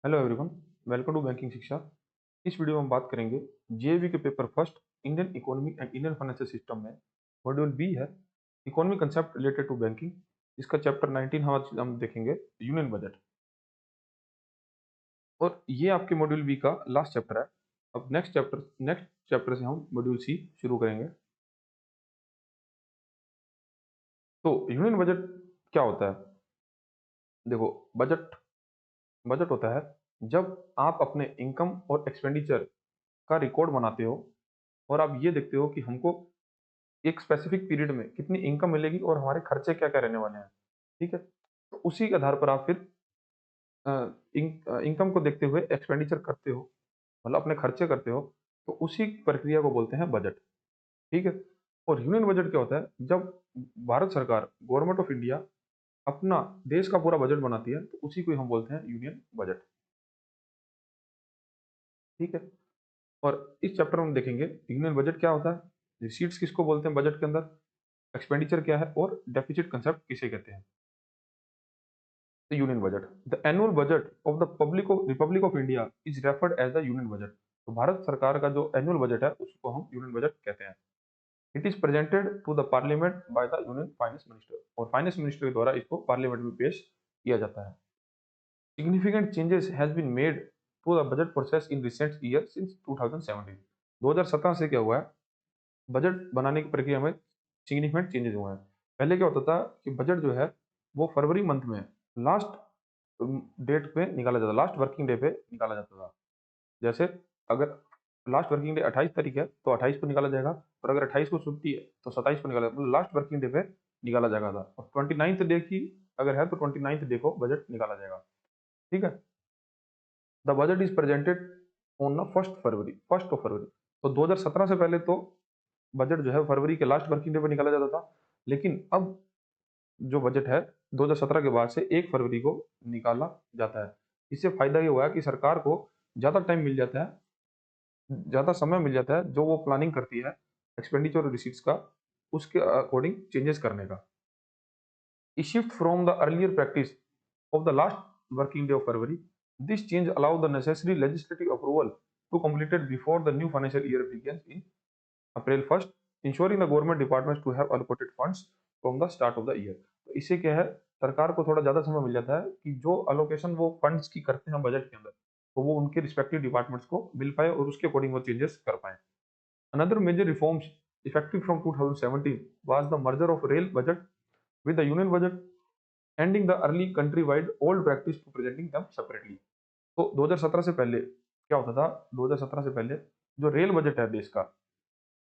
Hello everyone, welcome to banking Shiksha. इस video में हम बात करेंगे जेईई के paper first Indian economy and Indian financial system में मॉड्यूल बी है economy concept related to banking. इसका चैप्टर 19 हम देखेंगे यूनियन बजट। और ये आपके मॉड्यूल बी का लास्ट चैप्टर है। अब नेक्स्ट चैप्टर से हम मॉड्यूल सी शुरू करेंगे। तो यूनियन बजट क्या होता है? देखो, बजट बजट होता है जब आप अपने इनकम और एक्सपेंडिचर का रिकॉर्ड बनाते हो और आप ये देखते हो कि हमको एक स्पेसिफिक पीरियड में कितनी इनकम मिलेगी और हमारे खर्चे क्या-क्या रहने वाले हैं, ठीक है? तो उसी के आधार पर आप फिर इनकम को देखते हुए एक्सपेंडिचर करते हो, मतलब अपने खर्चे करते हो, तो उसी प्रक्रिया को बोलते हैं बजट, ठीक है? और यूनियन बजट क्या होता है? जब भारत सरकार, गवर्नमेंट ऑफ इंडिया अपना देश का पूरा बजट बनाती है, तो उसी को हम बोलते हैं यूनियन बजट, ठीक है? और इस चैप्टर में हम देखेंगे यूनियन बजट क्या होता है, रिसीट्स किसको बोलते हैं बजट के अंदर, एक्सपेंडिचर क्या है और डेफिसिट कंसेप्ट किसे कहते हैं। The Union Budget. The annual budget of the Republic of India is referred as the Union Budget. तो भारत सरकार का जो एनुअल बजट है उसको हम यूनियन बजट कहते हैं। It is presented to the parliament by the union finance minister, और फाइनेंस मिनिस्टर के द्वारा इसको पार्लियामेंट में पेश किया जाता है। Significant changes has been made to the budget process in recent year since 2017। 2017 से क्या हुआ है, बजट बनाने की प्रक्रिया में सिग्निफिकेंट चेंजेस हुए हैं। पहले क्या होता था कि बजट जो है वो फरवरी मंथ में लास्ट डेट पे निकाला जाता, लास्ट वर्किंग डे पे निकाला जाता था। जैसे अगर लास्ट वर्किंग डे 28 तारीख है तो 28 को निकाला जाएगा, और अगर 28 को छुट्टी है तो 27 को निकाला, मतलब लास्ट वर्किंग डे पे निकाला जाएगा था। और 29th डे की अगर है तो 29th डे को बजट निकाला जाएगा, ठीक है? The budget is presented on the first of February. तो 2017 से पहले तो बजट जो है फरवरी के लास्ट वर्किंग डे पे निकाला जाता था, लेकिन अब जो बजट है 2017 के बाद से 1 फरवरी को निकाला जाता है। इससे फायदा ये हुआ है कि सरकार को ज़्यादा टाइम मिल जाता है, ज़्यादा समय मिल जाता है जो वो प्लानिंग करती है एक्सपेंडिचर और रिसीट्स का, उसके अकॉर्डिंग चेंजेस करने का। A shift from the earlier practice of the last working day of February, this change allows the necessary legislative approval to completed before the new financial year begins in April 1st, ensuring the government departments to have allocated funds from the start of the year। तो इससे क्या है, सरकार को थोड़ा ज़्यादा समय मिल जाता है कि जो अलोकेशन वो फंड्स की करते हैं बजट के अंदर, तो वो उनके रिस्पेक्टिव डिपार्टमेंट्स को मिल पाए और उसके अकॉर्डिंग वो चेंजेस कर पाए। Another major reforms effective from 2017 was the merger of rail budget with the union budget, ending the early countrywide old practice to presenting them separately। तो 2017 से पहले क्या होता था, 2017 से पहले जो रेल बजट है देश का,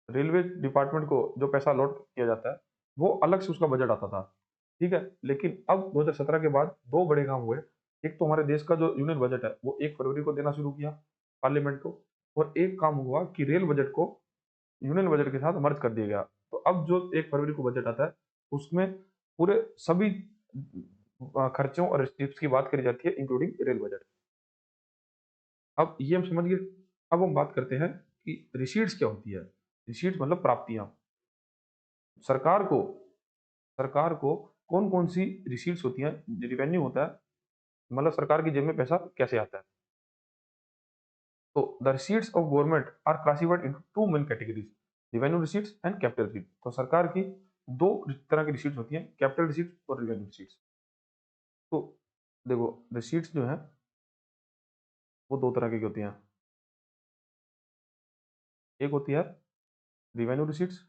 रेलवे डिपार्टमेंट को जो पैसा अलॉट किया जाता है वो अलग से उसका बजट आता था, ठीक है? लेकिन अब 2017 के बाद दो बड़े काम हुए। एक तो हमारे देश का जो यूनियन बजट है वो 1 फरवरी को देना शुरू किया पार्लियामेंट को, और एक काम हुआ कि रेल बजट को यूनियन बजट के साथ मर्ज कर दिया गया। तो अब जो 1 फरवरी को बजट आता है उसमें पूरे सभी खर्चों और स्टेप्स की बात करी जाती है इंक्लूडिंग रेल बजट। अब ये हम समझ गए। अब हम बात करते हैं कि रिसीट्स क्या होती है। रिसीट्स मतलब प्राप्तियां। सरकार को सरकार को कौन कौन सी रिसीट्स होती हैं, रिवेन्यू होता है, मतलब सरकार की जेब में पैसा कैसे आता है। तो the receipts of government are classified into two main categories, revenue receipts and capital receipts. तो सरकार की दो तरह की रिसीट्स होती हैं, कैपिटल रिसीट्स और रिवेन्यू रिसीट्स। तो देखो, रिसीट्स जो है वो दो तरह की होती हैं। एक होती है रिवेन्यू रिसीट्स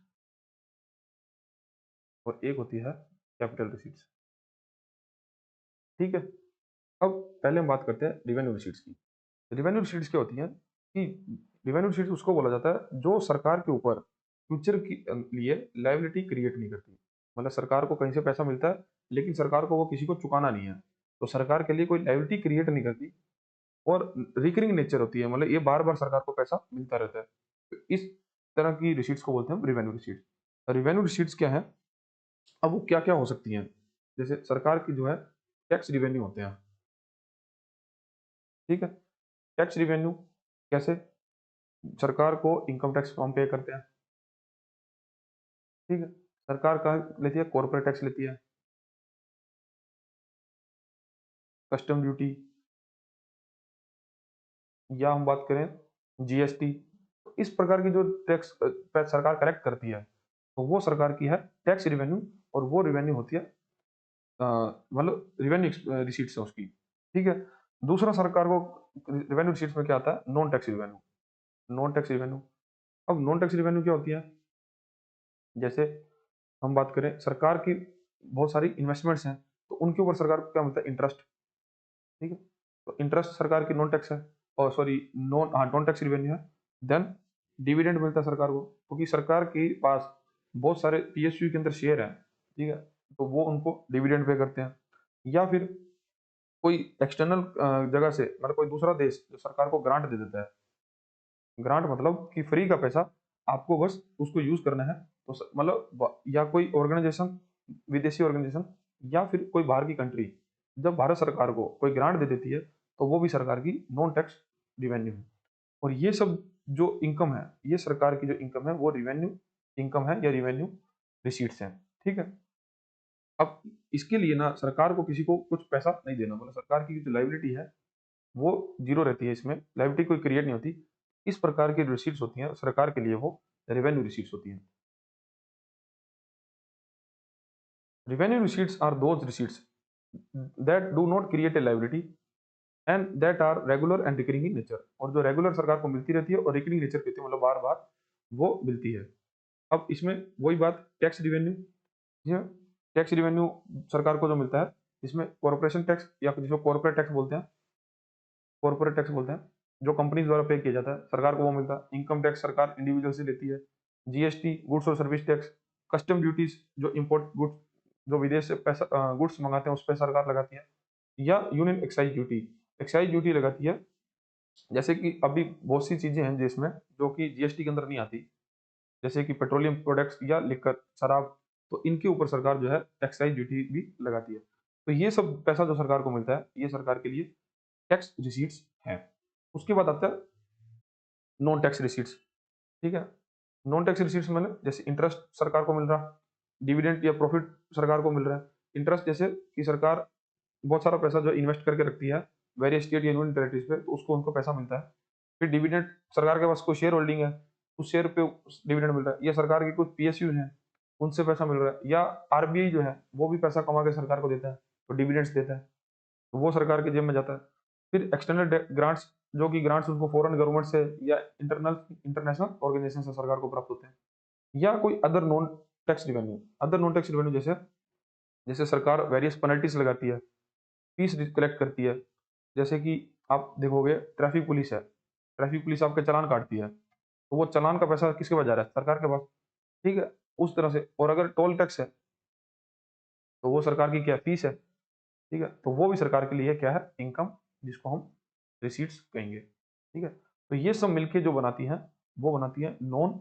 और एक होती है कैपिटल रिसीट्स, ठीक है? अब पहले हम बात करते हैं रिवेन्यू रिसीट्स की। रिवेन्यू रिसीट्स क्या होती हैं कि रिवेन्यू रिसीट्स उसको बोला जाता है जो सरकार के ऊपर फ्यूचर के लिए लायबिलिटी क्रिएट नहीं करती। मतलब सरकार को कहीं से पैसा मिलता है लेकिन सरकार को वो किसी को चुकाना नहीं है, तो सरकार के लिए कोई लायबिलिटी क्रिएट नहीं करती, और रिकरिंग नेचर होती है, मतलब ये बार बार सरकार को पैसा मिलता रहता है। तो इस तरह की रिसीट्स को बोलते हैं रिवेन्यू रिसीट्स। रिवेन्यू रिसीट्स क्या है, अब वो क्या क्या हो सकती हैं? जैसे सरकार की जो है टैक्स रिवेन्यू होते हैं, ठीक है? टैक्स रिवेन्यू कैसे, सरकार को इनकम टैक्स हम पे करते हैं, ठीक है? सरकार का लेती है, कॉर्पोरेट टैक्स लेती है, कस्टम ड्यूटी, या हम बात करें जीएसटी, तो इस प्रकार की जो टैक्स सरकार कलेक्ट करती है, तो वो सरकार की है टैक्स रिवेन्यू, और वो रिवेन्यू होती है मतलब रिवेन्यू रिसीट्स है उसकी। ठीक है। दूसरा सरकार को रिवेन्यू रिसीट्स में क्या आता है, non tax revenue. Non tax revenue, अब नॉन टैक्स रिवेन्यू क्या होती है, जैसे हम बात करें सरकार की बहुत सारी इन्वेस्टमेंट्स हैं, तो उनके ऊपर सरकार को क्या मिलता है, इंटरेस्ट। ठीक है। तो इंटरेस्ट सरकार की नॉन टैक्स है, और सॉरी नॉन टैक्स रिवेन्यू है। देन डिविडेंड मिलता है सरकार को, क्योंकि सरकार के पास बहुत सारे पीएसयू के अंदर शेयर है। ठीक है। तो वो उनको डिविडेंड पे करते हैं। या फिर कोई एक्सटर्नल जगह से, मतलब कोई दूसरा देश जो सरकार को ग्रांट दे देता है। ग्रांट मतलब कि फ्री का पैसा, आपको बस उसको यूज करना है। तो या कोई ऑर्गेनाइजेशन, विदेशी ऑर्गेनाइजेशन, या फिर कोई बाहर की कंट्री जब भारत सरकार को कोई ग्रांट दे देती है, तो वो भी सरकार की नॉन टैक्स रिवेन्यू है। और ये सब जो इनकम है, ये सरकार की जो इनकम है वो रिवेन्यू इनकम है या रिवेन्यू रिसीट्स हैं। ठीक है। अब इसके लिए ना सरकार को किसी को कुछ पैसा नहीं देना, मतलब सरकार की जो लाइबिलिटी है वो जीरो रहती है, इसमें लाइबिलिटी कोई क्रिएट नहीं होती। इस प्रकार की रिसीट्स होती हैं सरकार के लिए, वो रेवेन्यू रिसीट्स होती हैं। Revenue receipts are those receipts that do not create a liability and that are regular and recurring in nature, और जो रेगुलर सरकार को मिलती रहती है और रिकरिंग नेचर कहते हैं, मतलब बार बार वो मिलती है। अब इसमें वही बात, टैक्स रिवेन्यू, टैक्स रिवेन्यू सरकार को जो मिलता है, इसमें कॉर्पोरेशन टैक्स या जिसको कॉर्पोरेट टैक्स बोलते हैं, कॉर्पोरेट टैक्स बोलते हैं, जो कंपनी द्वारा पे किया जाता है सरकार को वो मिलता है। इनकम टैक्स सरकार इंडिविजुअल से लेती है। जीएसटी, गुड्स और सर्विस टैक्स, कस्टम ड्यूटीज, जो इम्पोर्ट गुड्स, जो विदेश से पैसा गुड्स मंगाते हैं उस पर सरकार लगाती है। या union excise duty, excise duty लगाती है। जैसे कि अभी बहुत सी चीजें हैं जिसमें जो कि जीएसटी के अंदर नहीं आती, जैसे कि पेट्रोलियम प्रोडक्ट्स या लिकर, शराब, तो इनके ऊपर सरकार जो है एक्साइज ड्यूटी भी लगाती है। तो ये सब पैसा जो सरकार को मिलता है, ये सरकार के लिए टैक्स रिसीट्स हैं। उसके बाद आता है नॉन टैक्स रिसीट्स। ठीक है। नॉन टैक्स रिसीट्स में जैसे इंटरेस्ट सरकार को मिल रहा, डिविडेंड या प्रॉफिट सरकार को मिल रहा है। इंटरेस्ट जैसे कि सरकार बहुत सारा पैसा जो इन्वेस्ट करके रखती है वेरियस स्टेट या यूनियन टेरिटरीज पे, तो उसको उनको पैसा मिलता है। फिर डिविडेंड, सरकार के पास कोई शेयर होल्डिंग है, उस शेयर पे डिविडेंड मिल रहा है, या सरकार के कुछ पीएसयू हैं उनसे पैसा मिल रहा है, या आरबीआई जो है वो भी पैसा कमा के सरकार को देता है, तो डिविडेंड्स देता है, तो वो सरकार की जेब में जाता है। फिर एक्सटर्नल ग्रांट्स, जो कि ग्रांट्स उनको फॉरेन गवर्नमेंट से या इंटरनेशनल ऑर्गेनाइजेशन से सरकार को प्राप्त होते हैं। या कोई other non tax revenue, other non tax revenue जैसे जैसे सरकार वेरियस पेनल्टीज लगाती है, फीस कलेक्ट करती है। जैसे कि आप देखोगे ट्रैफिक पुलिस है, ट्रैफिक पुलिस आपके चालान काटती है, तो वो चालान का पैसा किसके पास जा रहा है, सरकार के पास। ठीक है। उस तरह से, और अगर टोल टैक्स है तो वो सरकार की क्या फीस है। ठीक है। तो वो भी सरकार के लिए क्या है, इनकम, जिसको हम रिसीट्स कहेंगे। ठीक है। तो ये सब मिलके जो बनाती हैं, वो बनाती है नॉन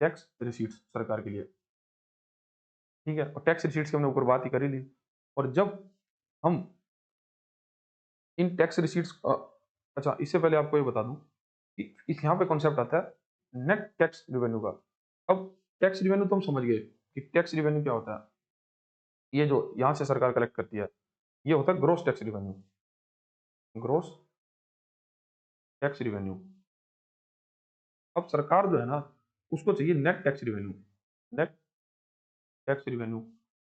टैक्स रिसीट्स सरकार के लिए। ठीक है। और टैक्स रिसीट्स की हमने ऊपर बात ही कर ही ली। और जब हम इन टैक्स रिसीट्स, अच्छा इससे पहले आपको ये बता दूं कि इस यहाँ पे कॉन्सेप्ट आता है नेट टैक्स रिवेन्यू का। अब टैक्स रिवेन्यू तो हम समझ गए कि टैक्स रिवेन्यू क्या होता है, ये जो यहाँ से सरकार कलेक्ट करती है, ये होता है gross tax revenue. Gross tax revenue. अब सरकार जो है ना, उसको चाहिए net tax revenue, net tax revenue.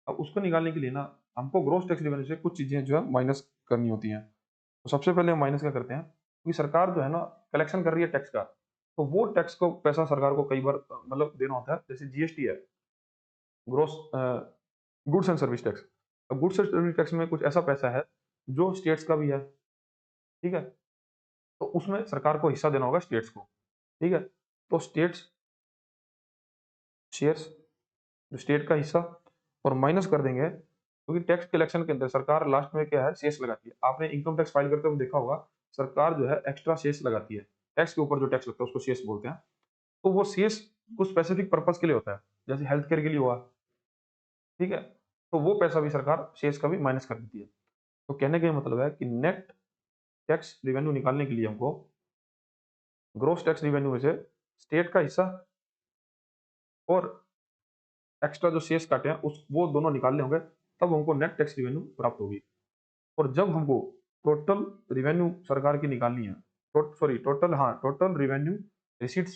अब उसको निकालने के लिए ना, हमको ग्रोस टैक्स रिवेन्यू से कुछ चीजें जो है माइनस करनी होती हैं। तो सबसे पहले हम माइनस क्या करते हैं, क्योंकि सरकार जो है ना कलेक्शन कर रही है टैक्स का, तो वो टैक्स को पैसा सरकार को कई बार मतलब देना होता है। जैसे जीएसटी है, gross goods and service tax. अब गुड्स एंड सर्विस टैक्स में कुछ ऐसा पैसा है जो स्टेट्स का भी है। ठीक है। तो उसमें सरकार को हिस्सा देना होगा स्टेट्स को। ठीक है। तो स्टेट्स शेयर्स, जो स्टेट का हिस्सा, और माइनस कर देंगे, क्योंकि टैक्स कलेक्शन के अंदर सरकार लास्ट में क्या है, शेष लगाती है। आपने इनकम टैक्स फाइल करते हुए देखा होगा, सरकार जो है एक्स्ट्रा शेष लगाती है, टैक्स के ऊपर जो टैक्स लगता है उसको शेष बोलते हैं। तो वो शेष कुछ स्पेसिफिक पर्पज के लिए होता है, जैसे हेल्थ केयर के लिए हुआ। ठीक है। तो वो पैसा भी सरकार शेष का भी माइनस कर देती है। तो कहने का ये मतलब है कि नेट टैक्स रिवेन्यू निकालने के लिए हमको ग्रोस टैक्स रिवेन्यू में से स्टेट का हिस्सा और एक्स्ट्रा जो शेष काटे हैं उस वो दोनों निकालने होंगे, तब हमको नेट टैक्स रिवेन्यू प्राप्त होगी। और जब हमको टोटल रिवेन्यू सरकार की निकालनी है, टोटल, हाँ, टोटल रिवेन्यू रिसीट्स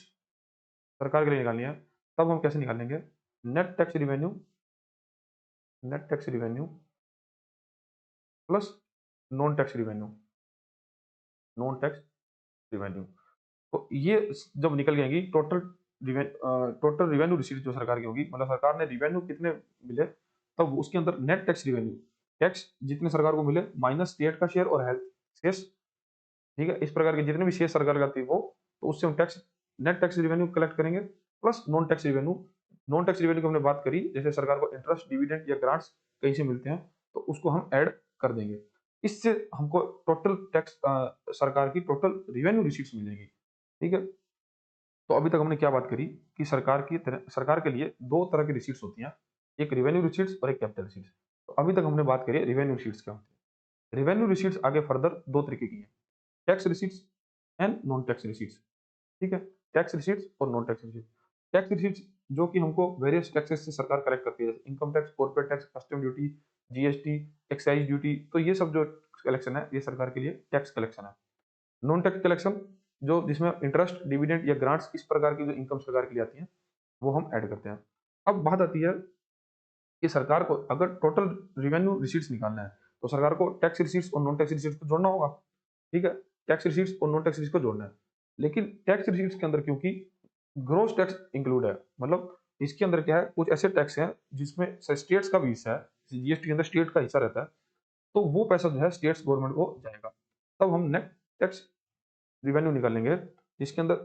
सरकार के लिए निकालनी है, तब हम कैसे निकालेंगे? Net tax revenue, net tax revenue plus non tax revenue, non tax revenue. तो ये जब निकल जाएंगी टोटल रिवेन्यू रिसीट जो सरकार की होगी, मतलब सरकार ने रिवेन्यू कितने मिले, तब उसके अंदर नेट टैक्स रिवेन्यू, टैक्स जितने सरकार को मिले माइनस स्टेट का शेयर और हेल्थ शेष, ठीक है, इस प्रकार के जितने भी शेष सरकार का थी वो, तो उससे हम tax, net tax revenue collect करेंगे plus non tax revenue. Non tax revenue की हमने बात करी, जैसे सरकार को इंटरेस्ट, डिविडेंड या ग्रांट्स कहीं से मिलते हैं, तो उसको हम ऐड कर देंगे। इससे हमको टोटल टैक्स, सरकार की टोटल रिवेन्यू रिसीट्स मिलेगी, ठीक है। तो अभी तक हमने क्या बात करी कि सरकार के लिए दो तरह की रिसीट्स होती हैं, एक रिवेन्यू रिसीट्स और एक कैपिटल रिसीट्स। तो अभी तक हमने बात करी रिवेन्यू रिसीट्स क्या होती है। रिवेन्यू रिसीट्स आगे फर्दर दो तरीके की है, tax receipts and non tax receipts, ठीक है। टैक्स रिसीट्स और non tax receipts. Tax receipts जो कि हमको वेरियस टैक्सेस से सरकार कलेक्ट करती है, जैसे income tax, corporate tax, custom duty, GST, excise duty, तो ये सब जो कलेक्शन है ये सरकार के लिए टैक्स कलेक्शन है। नॉन टैक्स कलेक्शन जो जिसमें इंटरेस्ट, डिविडेंड या ग्रांट्स, इस प्रकार की जो इनकम सरकार के लिए आती है वो हम ऐड करते हैं। अब बात आती है कि सरकार को अगर टोटल रिवेन्यू रिसीट्स निकालना है, तो सरकार को टैक्स रिसीट्स और नॉन टैक्स रिसीट्स को जोड़ना होगा, ठीक है। टैक्स रिसीट्स और नॉन टैक्स रिसीट्स को जोड़ना है, लेकिन टैक्स रिसीट्स के अंदर क्योंकि ग्रोस टैक्स इंक्लूड है, मतलब इसके अंदर क्या है, कुछ ऐसे टैक्स हैं जिसमें स्टेट्स का भी हिस्सा है, जीएसटी के अंदर स्टेट का हिस्सा रहता है, तो वो पैसा जो है स्टेट्स गवर्नमेंट को जाएगा। तब हम नेट टैक्स रिवेन्यू निकालेंगे, जिसके अंदर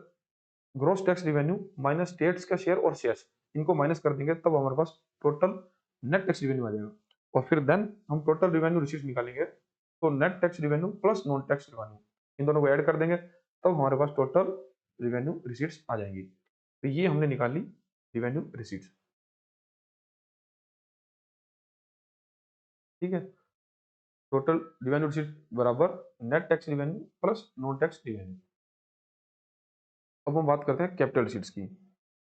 gross tax revenue minus states का शेयर और शेयर्स, इनको माइनस कर देंगे, तब हमारे पास टोटल नेट टैक्स रिवेन्यू आ जाएगा। और फिर देन हम टोटल रिवेन्यू रिसीट्स निकालेंगे, तो net tax revenue plus non tax revenue, इन दोनों को ऐड कर देंगे, तब हमारे पास टोटल रिवेन्यू रिसीट्स आ जाएंगी। तो ये हमने निकाली रिवेन्यू रिसीट्स, ठीक है। टोटल रिवेन्यू रिसीट्स बराबर net tax revenue plus non tax revenue. अब हम बात करते हैं कैपिटल रिसीट्स की।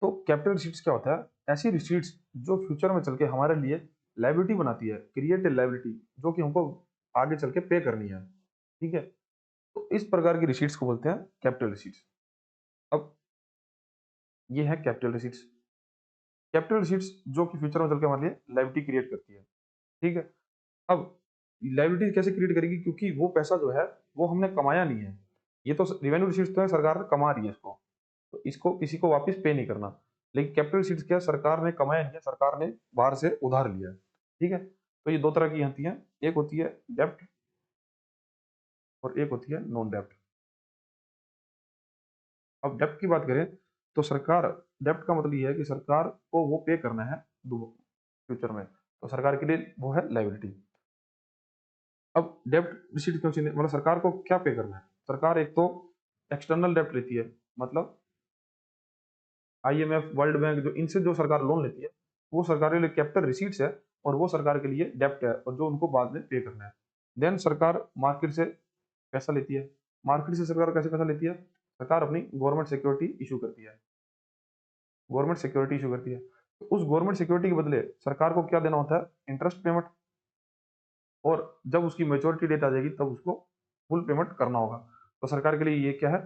तो कैपिटल रिसीट्स क्या होता है? ऐसी रिसीट्स जो फ्यूचर में चल के हमारे लिए लाइबिलिटी बनाती है, क्रिएट ए लाइबिलिटी, जो कि हमको आगे चल के पे करनी है, ठीक है। तो इस प्रकार की रिसीट्स को बोलते हैं कैपिटल रिसीट्स। अब ये है कैपिटल रिसीट्स। कैपिटल रिसीट्स जो कि फ्यूचर में चल के हमारे लिए लाइबिलिटी क्रिएट करती है, ठीक है। अब लाइबिलिटी कैसे क्रिएट करेगी? क्योंकि वो पैसा जो है वो हमने कमाया नहीं है, ये तो रिवेन्यू रिसीट्स तो है, सरकार कमा रही है इसको, तो इसको किसी को वापस पे नहीं करना। लेकिन कैपिटल रिसीट्स क्या, सरकार ने कमाया नहीं है, सरकार ने बाहर से उधार लिया है, ठीक है। तो ये दो तरह की होती हैं, एक होती है डेप्ट और एक होती है नॉन डेप्ट। अब डेप्ट की बात करें तो सरकार, डेप्ट का मतलब ये है कि सरकार को वो पे करना है फ्यूचर में, तो सरकार के लिए वो है लाइबिलिटी। अब डेप्ट रिसीट क्यों चाहिए, मतलब सरकार को क्या पे करना है? सरकार एक तो एक्सटर्नल डेप्ट लेती है, मतलब आईएमएफ, वर्ल्ड बैंक, जो इनसे जो सरकार लोन लेती है, वो सरकार के लिए कैपिटल रिसीट्स है, और वो सरकार के लिए डेप्ट है, और जो उनको बाद में पे करना है। देन सरकार मार्केट से पैसा लेती है। मार्केट से सरकार कैसे पैसा लेती है? सरकार अपनी गवर्नमेंट सिक्योरिटी इशू करती है, गवर्नमेंट सिक्योरिटी इशू करती है। तो उस गवर्नमेंट सिक्योरिटी के बदले सरकार को क्या देना होता है? इंटरेस्ट पेमेंट, और जब उसकी मेच्योरिटी डेट आ जाएगी तब उसको फुल पेमेंट करना होगा। तो सरकार के लिए ये क्या है?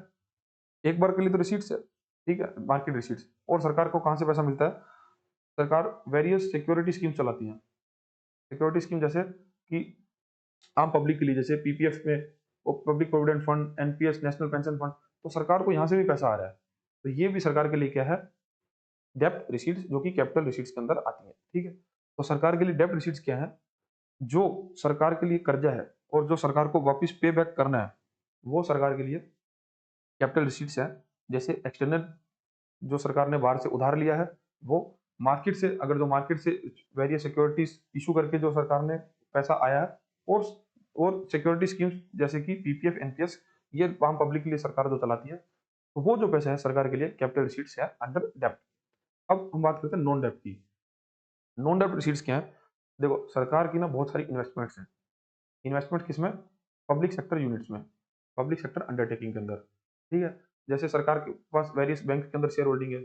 एक बार के लिए तो रिसीट्स है, ठीक है, मार्केट रिसीट्स। और सरकार को कहाँ से पैसा मिलता है? सरकार वेरियस सिक्योरिटी स्कीम चलाती है। सिक्योरिटी स्कीम जैसे कि आम पब्लिक के लिए, जैसे पीपीएफ में, public provident fund, NPS, national pension fund, तो सरकार को यहाँ से भी पैसा आ रहा है। तो ये भी सरकार के लिए क्या है? डेप्ट रिसीट्स, जो कि कैपिटल रिसीट्स के अंदर आती है, ठीक है। तो सरकार के लिए डेप्ट रिसीट्स क्या है? जो सरकार के लिए कर्जा है और जो सरकार को वापस पे बैक करना है, वो सरकार के लिए कैपिटल रिसीट्स है। जैसे एक्सटर्नल, जो सरकार ने बाहर से उधार लिया है, वो मार्केट से, अगर जो मार्केट से वेरियस सिक्योरिटीज इशू करके जो सरकार ने पैसा आया है, और सिक्योरिटी स्कीम्स जैसे कि पीपीएफ, एनपीएस, ये आम पब्लिक के लिए सरकार जो चलाती है, तो वो जो पैसा है सरकार के लिए कैपिटल रिसीट्स है अंडर डेप्ट। अब हम बात करते हैं नॉन डेप्ट की। नॉन डेप्ट रिसीट्स क्या है? देखो, सरकार की ना बहुत सारी इन्वेस्टमेंट्स हैं। इन्वेस्टमेंट किसमें? पब्लिक सेक्टर यूनिट्स में, पब्लिक सेक्टर अंडरटेकिंग के अंदर, ठीक है। जैसे सरकार के पास वेरियस बैंक के अंदर शेयर होल्डिंग है,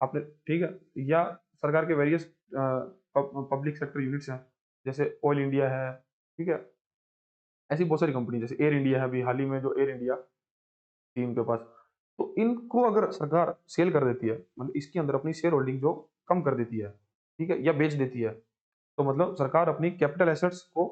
आपने, ठीक है, या सरकार के वेरियस पब्लिक सेक्टर यूनिट्स हैं, जैसे ऑयल इंडिया है, ठीक है। ऐसी बहुत सारी कंपनी, जैसे एयर इंडिया है, अभी हाल ही में जो एयर इंडिया थी उनके पास, तो इनको अगर सरकार सेल कर देती है, मतलब इसके अंदर अपनी शेयर होल्डिंग जो कम कर देती है, ठीक है, या बेच देती है, तो मतलब सरकार अपनी कैपिटल एसेट्स को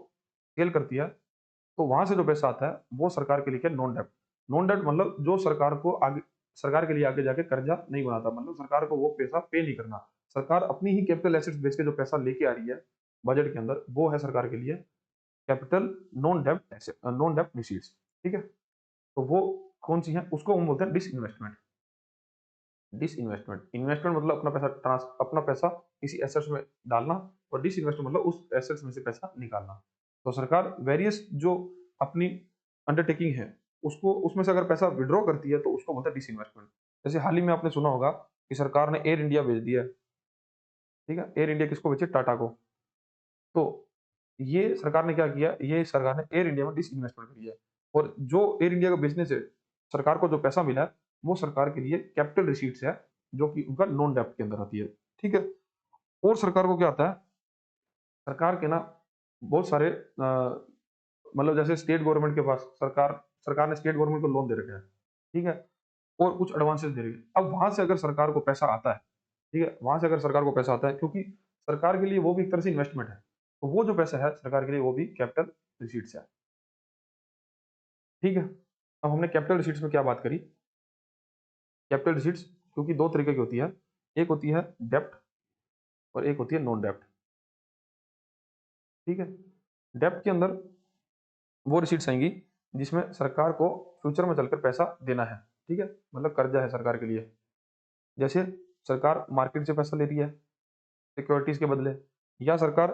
सेल करती है, तो वहां से जो पैसा आता है वो सरकार के लिए क्या, नॉन डेप्ट। नॉन डेप्ट मतलब जो सरकार को आगे, सरकार के लिए आगे जाके कर्जा नहीं बनाता, मतलब सरकार को वो पैसा पे नहीं करना। सरकार अपनी ही कैपिटल एसेट्स बेच के जो पैसा लेके आ रही है बजट के अंदर, वो है सरकार के लिए कैपिटल नॉन डेप्ट एसेट, नॉन डेप्ट रिसीट्स। ठीक है, तो वो कौन सी है, उसको हम बोलते हैं डिसइन्वेस्टमेंट। डिसइन्वेस्टमेंट, इन्वेस्टमेंट मतलब अपना पैसा अपना पैसा किसी एसेट्स में डालना, और डिसइन्वेस्टमेंट मतलब उस एसेट्स में से पैसा निकालना। तो सरकार वेरियस जो अपनी अंडरटेकिंग है उसको, उसमें से अगर पैसा विड्रॉ करती है तो उसको बोलते हैं डिसइन्वेस्टमेंट। जैसे हाल ही में आपने सुना होगा कि सरकार ने एयर इंडिया बेच दिया है, ठीक है, एयर इंडिया किसको बेचे, टाटा को। तो ये सरकार ने क्या किया, ये सरकार ने एयर इंडिया में डिसइन्वेस्टमेंट किया है, और जो एयर इंडिया का बेचने से सरकार को जो पैसा मिला है वो सरकार के लिए कैपिटल रिसीट्स है, जो कि उनका नॉन डेप्ट के अंदर आती है। ठीक है, और सरकार को क्या आता है, सरकार के ना बहुत सारे मतलब जैसे स्टेट गवर्नमेंट के पास, सरकार सरकार ने स्टेट गवर्नमेंट को लोन दे रखा है, ठीक है, और कुछ एडवांसेस दे रही है। अब वहां से अगर सरकार को पैसा आता है, ठीक है, वहां से अगर सरकार को पैसा आता है, क्योंकि सरकार के लिए वो भी एक तरह से इन्वेस्टमेंट है, तो वो जो पैसा है सरकार के लिए वो भी कैपिटल रिसीट्स है। ठीक है, अब हमने कैपिटल रिसीट्स में क्या बात करी, कैपिटल रिसीट्स क्योंकि दो तरीके की होती है, एक होती है डेप्ट और एक होती है नॉन डेप्ट। ठीक है, डेप्ट के अंदर वो रिसीट्स आएंगी जिसमें सरकार को फ्यूचर में चलकर पैसा देना है, ठीक है, मतलब कर्जा है सरकार के लिए। जैसे सरकार मार्केट से पैसा ले रही है सिक्योरिटीज के बदले, या सरकार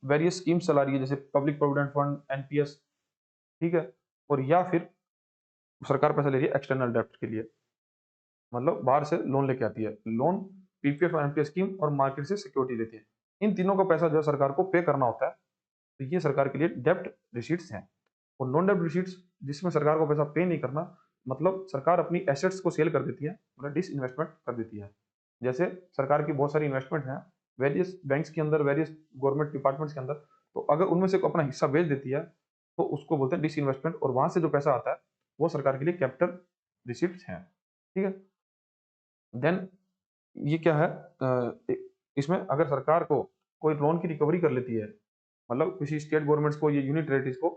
वेरियस स्कीम्स चला रही है जैसे पब्लिक प्रोविडेंट फंड, एनपीएस, ठीक है, और या फिर सरकार पैसा ले रही है एक्सटर्नल डेप्ट के लिए, मतलब बाहर से लोन लेके आती है, लोन पीपीएफ और एनपीएस स्कीम और मार्केट से सिक्योरिटी लेती है। इन तीनों का पैसा जो है सरकार को पे करना होता है, तो ये सरकार के लिए डेप्ट रिसीट्स हैं। और नॉन डेप्ट रिसीट्स जिसमें सरकार को पैसा पे नहीं करना, मतलब सरकार अपनी एसेट्स को सेल कर देती है, मतलब डिसइन्वेस्टमेंट कर देती है। जैसे सरकार की बहुत सारी इन्वेस्टमेंट है वेरियस बैंक्स के अंदर, वेरियस गवर्नमेंट डिपार्टमेंट्स के अंदर, तो अगर उनमें से अपना हिस्सा बेच देती है तो उसको बोलते हैं डिसइन्वेस्टमेंट, और वहां से जो पैसा आता है वो सरकार के लिए कैपिटल रिसीट्स हैं। ठीक है, देन ये क्या है, इसमें अगर सरकार को कोई लोन की रिकवरी कर लेती है, मतलब किसी स्टेट गवर्नमेंट्स को या यूनिट टेरिटरीज को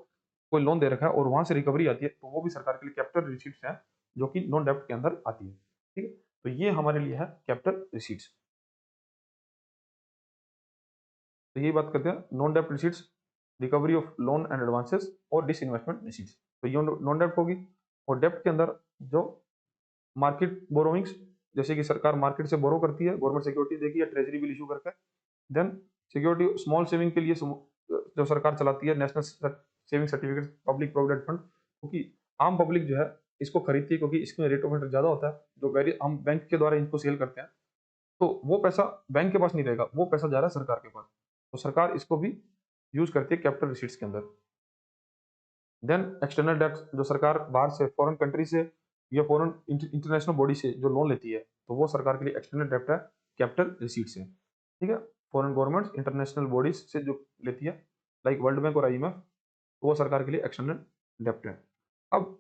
कोई लोन दे रखा है और वहां से रिकवरी आती है, तो वो भी सरकार के लिए कैपिटल रिसीट्स है, जो कि नॉन डेप्ट के अंदर आती है। ठीक है, तो ये हमारे लिए है कैपिटल रिसीट्स। तो यही बात करते हैं नॉन डेप्ट receipts, recovery of loan and advances और डिसइन्वेस्टमेंट रिसीट्स। तो ये नॉन डेप्ट होगी। और डेप्ट के अंदर जो मार्केट बोरोइंग्स, जैसे कि सरकार मार्केट से बोरो करती है, गवर्नमेंट सिक्योरिटी देगी या ट्रेजरी बिल इशू करके, देन सिक्योरिटी स्मॉल सेविंग के लिए जो सरकार चलाती है national saving certificate, public provident fund, क्योंकि आम पब्लिक जो है इसको खरीदती है क्योंकि इसमें रेट ऑफ इंटरेस्ट ज्यादा होता है, जो वेरी हम बैंक के द्वारा इनको सेल करते हैं, तो वो पैसा बैंक के पास नहीं रहेगा, वो पैसा जा रहा है सरकार के पास, तो सरकार इसको भी यूज करती है कैपिटल रिसीट्स के अंदर। देन एक्सटर्नल डेट, जो सरकार बाहर से फॉरेन कंट्री से या फॉरेन इंटरनेशनल बॉडी से जो लोन लेती है, तो वो सरकार के लिए एक्सटर्नल डेप्ट है, कैपिटल रिसीट्स है। ठीक है, फॉरेन गवर्नमेंट्स इंटरनेशनल बॉडीज से जो लेती है, लाइक वर्ल्ड बैंक और आईएमएफ, तो वो सरकार के लिए एक्सटर्नल डेप्ट है। अब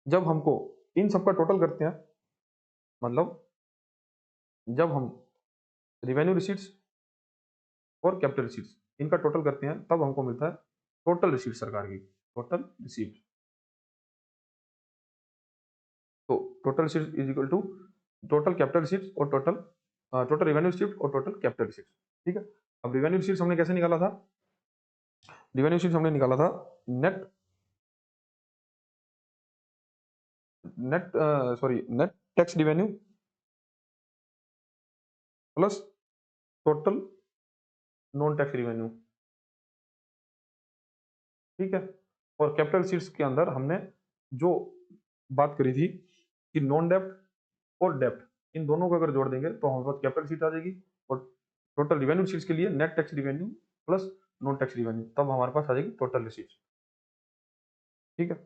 जब हमको इन सबका टोटल करते हैं, मतलब जब हम रिवेन्यू रिसीट्स और कैपिटल रिसीट्स इनका टोटल करते हैं, तब हमको मिलता है टोटल रिसीट सरकार की, टोटल रिसीट। तो total receipts is equal to total capital receipts और टोटल रिवेन्यू रिसीट्स और टोटल कैपिटल रिसीट्स। ठीक है, अब रिवेन्यू रिसीट्स हमने कैसे निकाला था, रिवेन्यू रिसीट्स हमने निकाला था net net sorry net tax revenue plus total non tax revenue. ठीक है, और कैपिटल रिसीट्स के अंदर हमने जो बात करी थी कि नॉन डेप्ट और डेप्ट, इन दोनों को अगर जोड़ देंगे तो हमारे पास कैपिटल रिसीट आ जाएगी, और टोटल रिवेन्यू रिसीट्स के लिए net tax revenue plus non tax revenue, तब हमारे पास आ जाएगी टोटल रिसीट्स। ठीक है,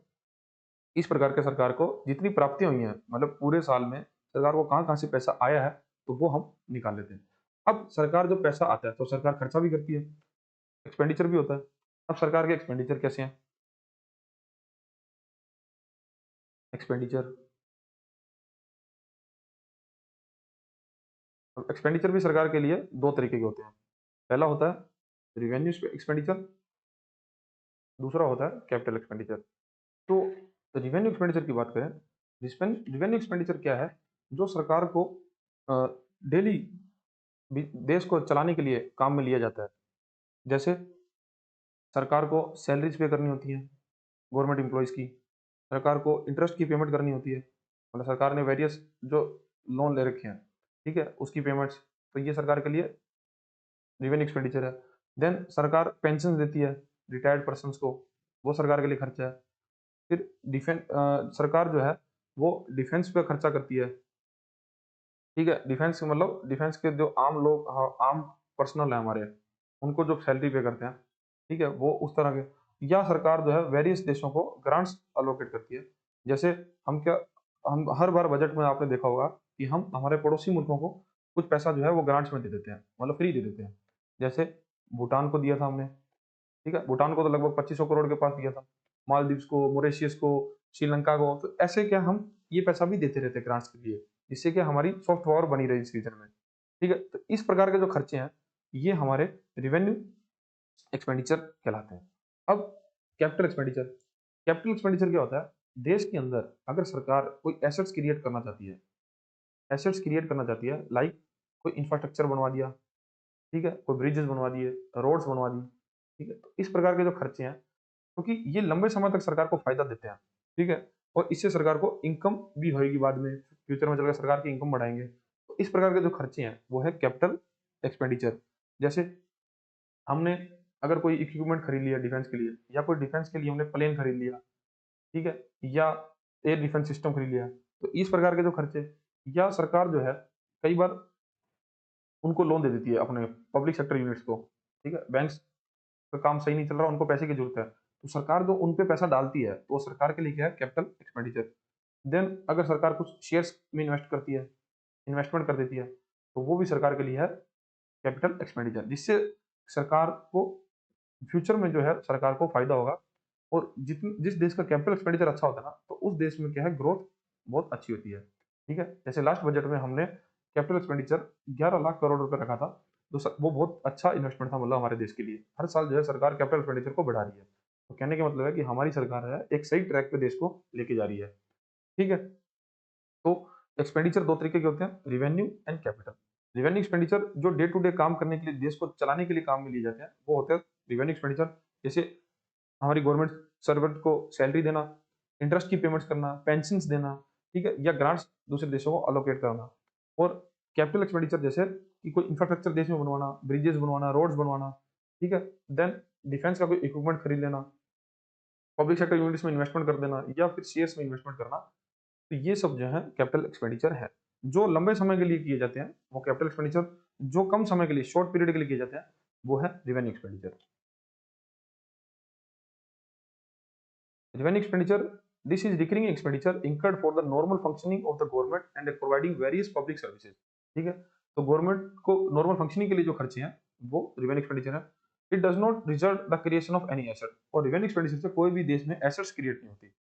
इस प्रकार के सरकार को जितनी प्राप्तियां हुई हैं, मतलब पूरे साल में सरकार को कहाँ कहाँ से पैसा आया है, तो वो हम निकाल लेते हैं। अब सरकार जब पैसा आता है तो सरकार खर्चा भी करती है, एक्सपेंडिचर भी होता है। अब सरकार के एक्सपेंडिचर कैसे हैं, एक्सपेंडिचर। अब एक्सपेंडिचर भी सरकार के लिए दो तरीके के होते हैं। पहला होता है रिवेन्यू एक्सपेंडिचर, दूसरा होता है कैपिटल एक्सपेंडिचर। तो रिवेन्यू एक्सपेंडिचर की बात करें, रिवेन्यू एक्सपेंडिचर क्या है? जो सरकार को डेली देश को चलाने के लिए काम में लिया जाता है। जैसे सरकार को सैलरीज पे करनी होती है गवर्नमेंट एम्प्लॉयज़ की, सरकार को इंटरेस्ट की पेमेंट करनी होती है, मतलब सरकार ने वेरियस जो लोन ले रखे हैं, ठीक है, उसकी पेमेंट्स, तो ये सरकार के लिए रिवेन्यू एक्सपेंडिचर है। देन सरकार पेंशन देती है रिटायर्ड पर्सनस को, वो सरकार के लिए खर्चा है। फिर डिफेंस सरकार जो है वो डिफेंस पे खर्चा करती है, ठीक है। डिफेंस मतलब डिफेंस के जो आम लोग, हाँ, आम पर्सनल है हमारे, उनको जो सैलरी पे करते हैं, ठीक है, वो उस तरह के। या सरकार जो है वेरियस देशों को ग्रांट्स अलोकेट करती है। जैसे हम हर बार बजट में आपने देखा होगा कि हम हमारे पड़ोसी मुल्कों को कुछ पैसा जो है वो ग्रांट्स में दे देते हैं, मतलब फ्री दे देते हैं। जैसे भूटान को दिया था हमने, ठीक है, भूटान को तो लगभग 2500 करोड़ के पास दिया था, मालदीव्स को, मॉरिशियस को, श्रीलंका को। तो ऐसे क्या हम ये पैसा भी देते रहते हैं ग्रांट्स के लिए, जिससे कि हमारी सॉफ्ट पावर बनी रही इस रीजन में, ठीक है। तो इस प्रकार के जो खर्चे हैं ये हमारे रिवेन्यू एक्सपेंडिचर कहलाते हैं। अब कैपिटल एक्सपेंडिचर, कैपिटल एक्सपेंडिचर क्या होता है? देश के अंदर अगर सरकार कोई एसेट्स क्रिएट करना चाहती है, एसेट्स क्रिएट करना चाहती है, लाइक कोई इंफ्रास्ट्रक्चर बनवा दिया, ठीक है, कोई ब्रिजेस बनवा दिए, रोड्स बनवा दी, ठीक है, तो इस प्रकार के जो खर्चे हैं, क्योंकि ये लंबे समय तक सरकार को फायदा देते हैं, ठीक है, और इससे सरकार को इनकम भी होगी बाद में, फ्यूचर में चलकर सरकार की इनकम बढ़ाएंगे। तो इस प्रकार के जो खर्चे हैं वो है कैपिटल एक्सपेंडिचर। जैसे हमने अगर कोई इक्विपमेंट खरीद लिया डिफेंस के लिए, या कोई डिफेंस के लिए हमने प्लेन खरीद लिया, ठीक है, या एयर डिफेंस सिस्टम खरीद लिया, तो इस प्रकार के जो खर्चे, या सरकार जो है कई बार उनको लोन दे देती है अपने पब्लिक सेक्टर यूनिट्स को, ठीक है, बैंक्स का काम सही नहीं चल रहा, उनको पैसे की जरूरत है, तो सरकार जो उन पे पैसा डालती है तो वो सरकार के लिए क्या है? Capital expenditure. देन अगर सरकार कुछ शेयर्स में इन्वेस्ट करती है, इन्वेस्टमेंट कर देती है, तो वो भी सरकार के लिए है कैपिटल एक्सपेंडिचर, जिससे सरकार को फ्यूचर में जो है सरकार को फायदा होगा। और जिस देश का कैपिटल एक्सपेंडिचर अच्छा होता है ना, तो उस देश में क्या है, ग्रोथ बहुत अच्छी होती है, ठीक है। जैसे लास्ट बजट में हमने कैपिटल एक्सपेंडिचर 11 लाख करोड़ रुपए रखा था, तो वो बहुत अच्छा इन्वेस्टमेंट था, मतलब हमारे देश के लिए। हर साल जो है सरकार कैपिटल एक्सपेंडिचर को बढ़ा रही है, तो कहने का मतलब है कि हमारी सरकार है एक सही ट्रैक पे देश को लेके जा रही है, ठीक है। तो एक्सपेंडिचर दो तरीके के होते हैं, revenue and capital. Revenue expenditure जो डे टू डे काम करने के लिए, देश को चलाने के लिए काम में लिए जाते हैं, वो होते हैं रिवेन्यू एक्सपेंडिचर। जैसे हमारी गवर्नमेंट सर्वेंट को सैलरी देना, इंटरेस्ट की पेमेंट्स करना, पेंशन देना, ठीक है, या ग्रांट्स दूसरे देशों को अलोकेट करना। और कैपिटल एक्सपेंडिचर जैसे कि कोई इंफ्रास्ट्रक्चर देश में बनवाना, ब्रिजेस बनवाना, रोड्स बनवाना, ठीक है। देन डिफेंस का कोई इक्विपमेंट खरीद लेना, पब्लिक सेक्टर यूनिट्स में इन्वेस्टमेंट कर देना, या फिर शेयर्स में इन्वेस्टमेंट करना। तो ये सब जो है कैपिटल एक्सपेंडिचर है, जो लंबे समय के लिए किए जाते हैं वो कैपिटल एक्सपेंडिचर, जो कम समय के लिए, शॉर्ट पीरियड के लिए किए जाते हैं, वो है revenue expenditure. Revenue expenditure, this is recurring expenditure incurred for the normal functioning of the government and providing various public services, ठीक है। तो गवर्नमेंट को नॉर्मल फंक्शनिंग के लिए जो खर्चे हैं वो रिवेन्यू एक्सपेंडिचर है। It does not result the creation of any asset, और रिवेन्यू एक्सपेंडिचर से कोई भी देश में एसेट्स क्रिएट नहीं होती।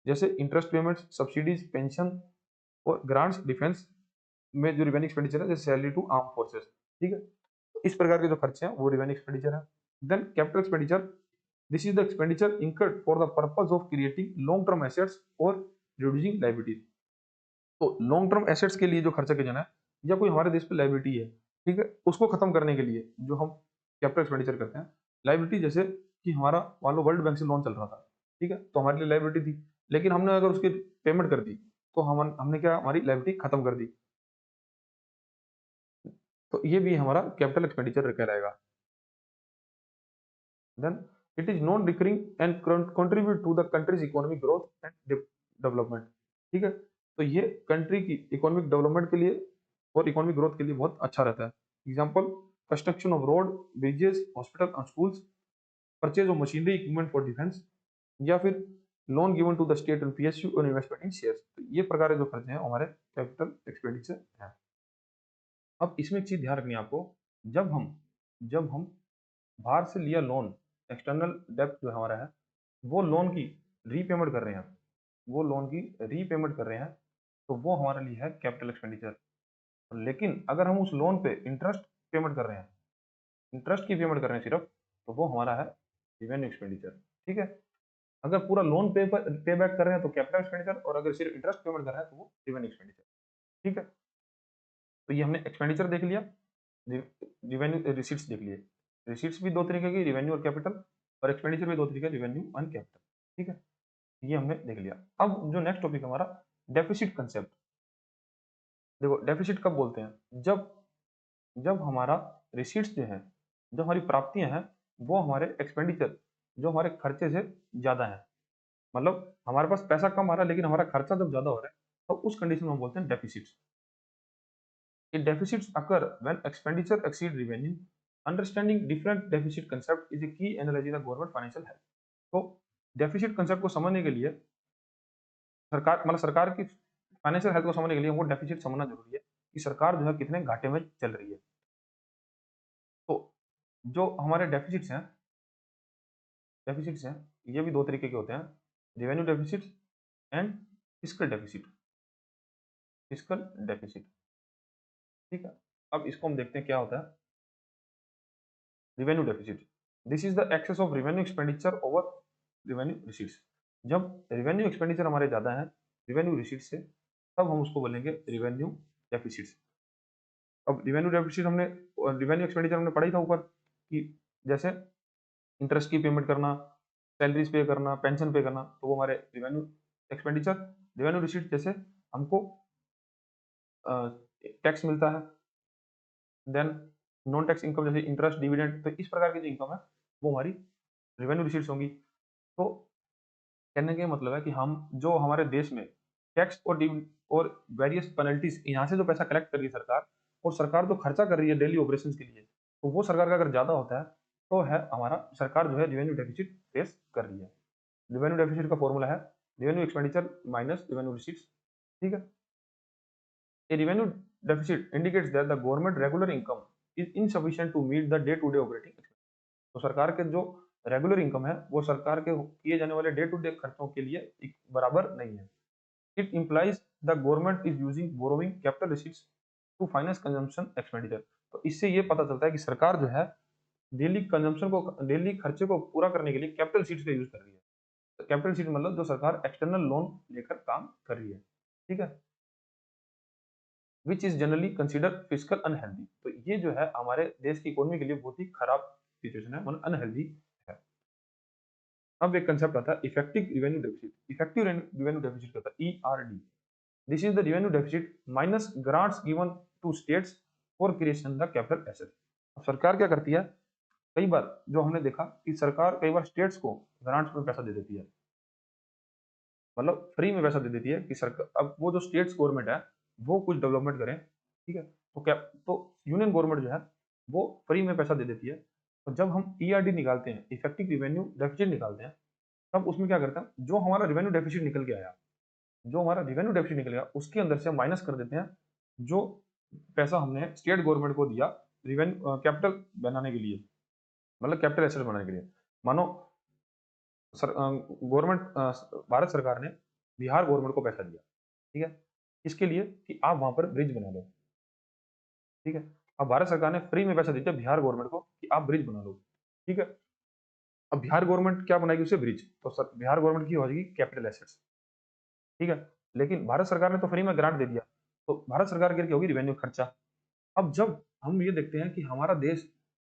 जैसे इंटरेस्ट पेमेंट्स, सब्सिडीज, पेंशन और ग्रांट्स डिफेंस में जो रिवेन्यू एक्सपेंडिचर है, जैसे सैलरी टू आर्म फोर्सेस, ठीक है। तो इस प्रकार के जो खर्चे हैं वो रिवेन्यू एक्सपेंडिचर है। Then capital expenditure, this is the expenditure incurred for the purpose of creating long term assets or reducing liabilities। तो लॉन्ग टर्म एसेट्स के लिए जो खर्चा किया जाना है, या कोई हमारे देश पे लाइबिलिटी है, ठीक है, उसको खत्म करने के लिए जो हम कैपिटल एक्सपेंडिचर करते हैं। लाइबिलिटी जैसे कि हमारा मान लो वर्ल्ड बैंक से लोन चल रहा था, ठीक है, तो हमारे लिए लाइबिलिटी थी, लेकिन हमने अगर उसकी पेमेंट कर दी, तो हमने क्या, हमारी लाइबिलिटी खत्म कर दी, तो ये भी हमारा कैपिटल एक्सपेंडिचर कहलाएगा। then it is non recurring and contribute to the country's economic growth and development, ठीक है। तो ये कंट्री की इकोनॉमिक डेवलपमेंट के लिए और इकोनॉमिक ग्रोथ के लिए बहुत अच्छा रहता है। Example, construction of road, bridges, hospital and schools, purchase of machinery equipment for defence, या फिर loan given to the state and PSU और इन्वेस्टमेंट इन शेयर्स। तो ये प्रकार के जो खर्चे हैं हमारे कैपिटल एक्सपेंडिचर है। अब इसमें एक चीज ध्यान रखनी है आपको, जब हम बाहर से लिया लोन, एक्सटर्नल डेब्ट जो हमारा है, वो लोन की रीपेमेंट कर रहे हैं, वो लोन की रीपेमेंट कर रहे हैं तो वो हमारे लिए है कैपिटल एक्सपेंडिचर। लेकिन अगर हम उस लोन पे इंटरेस्ट पेमेंट कर रहे हैं, इंटरेस्ट की पेमेंट कर रहे हैं सिर्फ, तो वो हमारा है रिवेन्यू एक्सपेंडिचर। ठीक है, अगर पूरा लोन पे बैक कर रहे हैं तो कैपिटल एक्सपेंडिचर, और अगर सिर्फ इंटरेस्ट पेमेंट कर रहे हैं तो वो रिवेन्यू एक्सपेंडिचर। ठीक है, तो ये हमने एक्सपेंडिचर देख लिया, रिवेन्यू रिसीट्स देख लिए। रिसीट्स भी दो तरीके की, रिवेन्यू और कैपिटल, और एक्सपेंडिचर भी दो तरीके, रिवेन्यू एंड कैपिटल। ठीक है, ये हमने देख लिया। अब जो नेक्स्ट टॉपिक हमारा डेफिसिट कंसेप्ट। देखो डेफिसिट कब बोलते हैं, जब जब हमारा रिसीट्स जो है, जो हमारी प्राप्तियां हैं, वो हमारे एक्सपेंडिचर, जो हमारे खर्चे से ज्यादा है। मतलब हमारे पास पैसा कम आ रहा है लेकिन हमारा खर्चा जब ज्यादा हो रहा है, तो उस कंडीशन में हम बोलते हैं deficits. If deficits occur when expenditure exceed revenue, understanding different deficit concept is a key analogy of government financial health. तो डेफिसिट कंसेप्ट को समझने के लिए सरकार, मतलब सरकार की फाइनेंशियल हेल्थ को समझने के लिए हमको डेफिसिट समझना जरूरी है कि सरकार जो है कितने घाटे में चल रही है। तो जो हमारे डेफिसिट्स हैं, ये भी दो तरीके के होते हैं, revenue deficit and fiscal deficit. Fiscal deficit, ठीक है। अब इसको हम देखते हैं क्या होता है। Revenue deficit, this is the excess of revenue expenditure over revenue receipts. जब रिवेन्यू एक्सपेंडिचर हमारे ज्यादा है रिवेन्यू रिसीट से, तब हम उसको बोलेंगे रिवेन्यू डेफिसिट। अब रिवेन्यू डेफिसिट हमने, रिवेन्यू एक्सपेंडिचर हमने पढ़ा ही था ऊपर कि जैसे इंटरेस्ट की पेमेंट करना, सैलरीज पे करना, पेंशन पे करना, तो वो हमारे रिवेन्यू एक्सपेंडिचर। रिवेन्यू रिसीट जैसे हमको टैक्स मिलता है, देन नॉन टैक्स इनकम जैसे इंटरेस्ट, डिविडेंड, तो इस प्रकार की जो इनकम है वो हमारी रेवेन्यू रिसीट्स होंगी। तो कहने का मतलब है कि हम जो हमारे देश में टैक्स और वेरियस पेनल्टीज, यहाँ से जो पैसा कलेक्ट कर रही है सरकार, और सरकार जो खर्चा कर रही है डेली ऑपरेशंस के लिए, तो वो सरकार का अगर ज्यादा होता है तो है हमारा सरकार जो है रेवेन्यू डेफिसिट फेस कर रही है। रेवेन्यू डेफिसिट का फॉर्मूला है revenue expenditure minus revenue receipts. ठीक है, A revenue deficit indicates that the government regular income is insufficient to meet the day-to-day operating expenses. तो सरकार के जो रेगुलर इनकम है वो सरकार के किए जाने वाले डे टू डे खर्चों के लिए बराबर नहीं है। It implies the government is using borrowing capital receipts to finance consumption expenditure. तो इससे ये पता चलता है कि सरकार जो है डेली कंजम्पशन को, डेली खर्चे को पूरा करने के लिए कैपिटल सीट्स का यूज कर रही है। तो कैपिटल सीट मतलब जो सरकार एक्सटर्नल लोन लेकर काम कर रही है। ठीक है, which is generally consider physical unhealthy. तो ये जो है हमारे देश की इकोनॉमी के लिए बहुत ही खराब सिचुएशन है, मतलब अनहेल्दी है। अब एक कंसेप्ट आता है effective revenue deficit. Effective revenue deficit क्या होता है, ERD. This is the revenue deficit minus grants given to states for creation the capital asset. अब सरकार क्या करती है, कई बार जो हमने देखा कि सरकार कई बार स्टेट्स को ग्रांट्स में पैसा दे देती है, मतलब फ्री में पैसा दे देती है कि सरकार, अब वो जो स्टेट्स गवर्नमेंट है वो कुछ डेवलपमेंट करें। ठीक है, तो क्या, तो यूनियन गवर्नमेंट जो है वो फ्री में पैसा दे देती है। तो जब हम ईआरडी निकालते हैं, इफेक्टिव रिवेन्यू डेफिसिट निकालते हैं, तब उसमें क्या करते हैं, जो हमारा रिवेन्यू डेफिसिट निकल के आया, जो हमारा रिवेन्यू डेफिसिट निकल गया उसके अंदर से हम माइनस कर देते हैं जो पैसा हमने स्टेट गवर्नमेंट को दिया रिवेन्यू कैपिटल बनाने के लिए, मतलब कैपिटल एसेट बनाने के लिए। मानो गवर्नमेंट, भारत सरकार ने बिहार गवर्नमेंट को पैसा दिया, ठीक है, इसके लिए कि आप वहां पर ब्रिज बना लो। ठीक है, अब भारत सरकार ने फ्री में पैसा दिया बिहार गवर्नमेंट को कि आप ब्रिज बना लो। ठीक है, अब बिहार गवर्नमेंट क्या बनाएगी उसे, ब्रिज, तो सर बिहार गवर्नमेंट की हो जाएगी कैपिटल एसेट्स। ठीक है, लेकिन भारत सरकार ने तो फ्री में ग्रांट दे दिया, तो भारत सरकार की होगी रिवेन्यू खर्चा। अब जब हम ये देखते हैं कि हमारा देश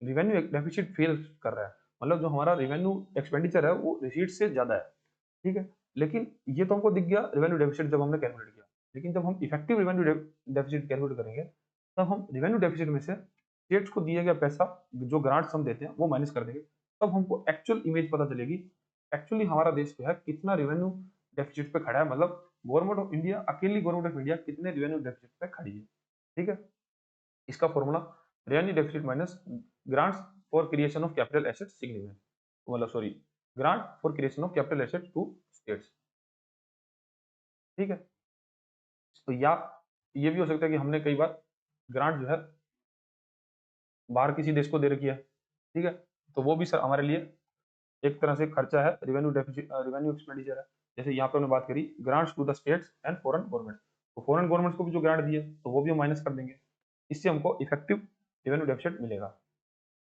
रिवेन्यू डेफिसिट फेल कर रहा है, मतलब जो हमारा रिवेन्यू एक्सपेंडिचर है वो रिसीट से ज्यादा है। ठीक है, लेकिन ये तो हमको दिख गया रिवेन्यू डेफिसिट जब हमने कैलकुलेट किया, लेकिन जब हम इफेक्टिव रिवेन्यू डेफिसिट कैलकुलेट करेंगे, तब हम रिवेन्यू डेफिसिट में से स्टेट्स को दिया गया पैसा, जो ग्रांट्स हम देते हैं वो माइनस कर देंगे, तब हमको एक्चुअल इमेज पता चलेगी, एक्चुअली हमारा देश जो है कितना रिवेन्यू डेफिसिट पे खड़ा है, मतलब गवर्नमेंट ऑफ इंडिया, अकेली गवर्नमेंट ऑफ इंडिया कितने रिवेन्यू डेफिसिट पे खड़ी है। ठीक है, इसका formula revenue deficit minus grants for creation of capital asset significant, मतलब sorry, grant for creation of capital asset to states. ठीक है, तो या ये भी हो सकता है कि हमने कई बार ग्रांट जो है बाहर किसी देश को दे रखी है। ठीक है, तो वो भी सर हमारे लिए एक तरह से खर्चा है, रेवेन्यू डेफिसिट, रेवेन्यू एक्सपेंडिचर है। जैसे यहाँ पे हमने बात करी grants to the states and foreign government, तो फॉरेन गवर्नमेंट्स को भी जो ग्रांट दिए तो वो भी हम माइनस कर देंगे। इससे हमको इफेक्टिव रेवेन्यू डेफिसिट मिलेगा।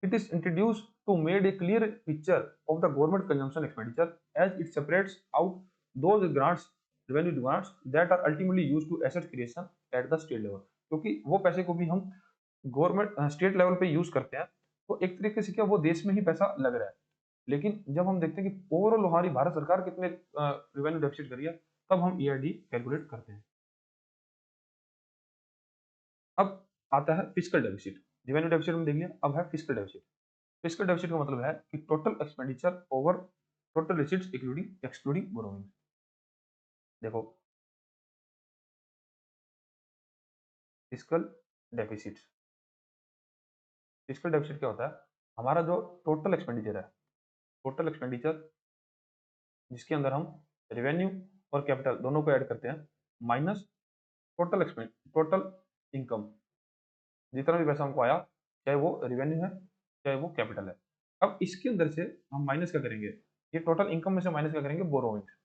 It is introduce to made a clear picture of the government consumption expenditure as it separates out those grants revenue demands that are ultimately used to asset creation at the state level, क्योंकि वो पैसे को भी हम government state level पे use करते हैं, तो एक तरीके से क्या वो देश में ही पैसा लग रहा है। लेकिन जब हम देखते हैं कि ओवरऑल हमारी भारत सरकार कितने रेवेन्यू डेफिसिट करी है, तब हम ईआरडी कैलकुलेट करते हैं। अब आता है फिस्कल डेफिसिट। रेवेन्यू डेफिसिट में देख लिया, अब है फिस्कल डेफिसिट। फिस्कल डेफिसिट का मतलब है कि total expenditure over total receipts including excluding borrowing. देखो फिस्कल डेफिसिट, फिस्कल डेफिसिट क्या होता है, हमारा जो टोटल एक्सपेंडिचर है, टोटल एक्सपेंडिचर जिसके अंदर हम रेवेन्यू और कैपिटल दोनों को ऐड करते हैं, minus total expand total income, जितना भी पैसा हमको आया, चाहे वो रेवेन्यू है चाहे वो कैपिटल है। अब इसके अंदर से हम माइनस क्या करेंगे, ये टोटल इनकम में से माइनस क्या करेंगे, बोरोइंग।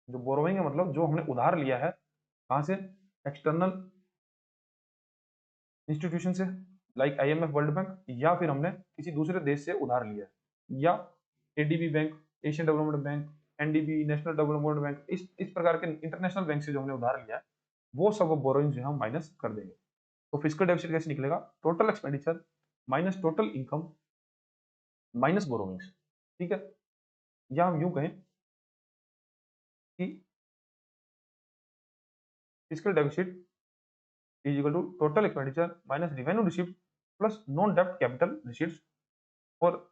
जो बोरोइंग है मतलब जो हमने उधार लिया है, कहाँ से, एक्सटर्नल इंस्टीट्यूशन से, लाइक आईएमएफ, वर्ल्ड बैंक, या फिर हमने किसी दूसरे देश से उधार लिया है, या ADB bank, Asian development bank, NDB, national development bank, इस प्रकार के इंटरनेशनल बैंक से जो हमने उधार लिया है, वो सब बोरोइंग जो है हम माइनस कर देंगे। तो फिस्कल डेफिसिट कैसे निकलेगा, total expenditure minus total income minus borrowings. ठीक है, या हम यूं कहें कि fiscal deficit is equal to total expenditure minus revenue received plus non डेप्ट कैपिटल रिसीट्स। और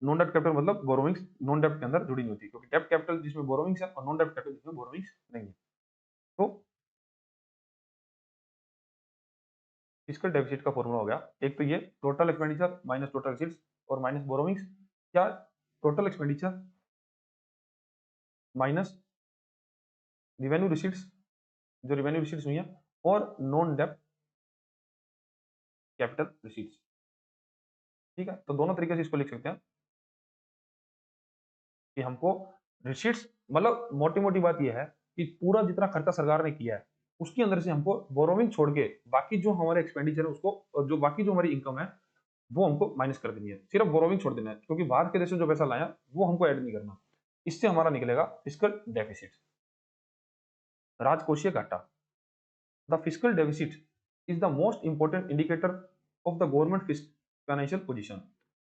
नॉन डेप्ट कैपिटल मतलब बोरोइंग्स नॉन डेप्ट के अंदर जुड़ी नहीं होती, क्योंकि डेप्ट कैपिटल जिसमें बोरोइंग्स है और नॉन डेप्ट कैपिटल जिसमें बोरोइंग्स नहीं है। तो फिस्कल डेफिसिट का फॉर्मूला हो गया, एक तो ये total expenditure minus total receipts और माइनस बोरोइंग्स, या total expenditure minus revenue receipts, जो रिवेन्यू रिसीट्स हुई है, और नॉन डेप्ट कैपिटल रिसीट्स। ठीक है, तो दोनों तरीके से इसको लिख सकते हैं कि हमको रिसीट्स मतलब मोटी मोटी बात यह है कि पूरा जितना खर्चा सरकार ने किया है उसके अंदर से हमको बोरोविंग छोड़ के बाकी जो हमारे एक्सपेंडिचर है उसको, जो बाकी जो हमारी इनकम है वो हमको माइनस कर देनी है, सिर्फ बोरोविंग छोड़ देना है, क्योंकि बाहर के देश में जो पैसा लाया वो हमको ऐड नहीं करना। इससे हमारा निकलेगा फिस्कल डेफिसिट, राजकोषीय घाटा। The fiscal deficit is the most important indicator of the government financial position.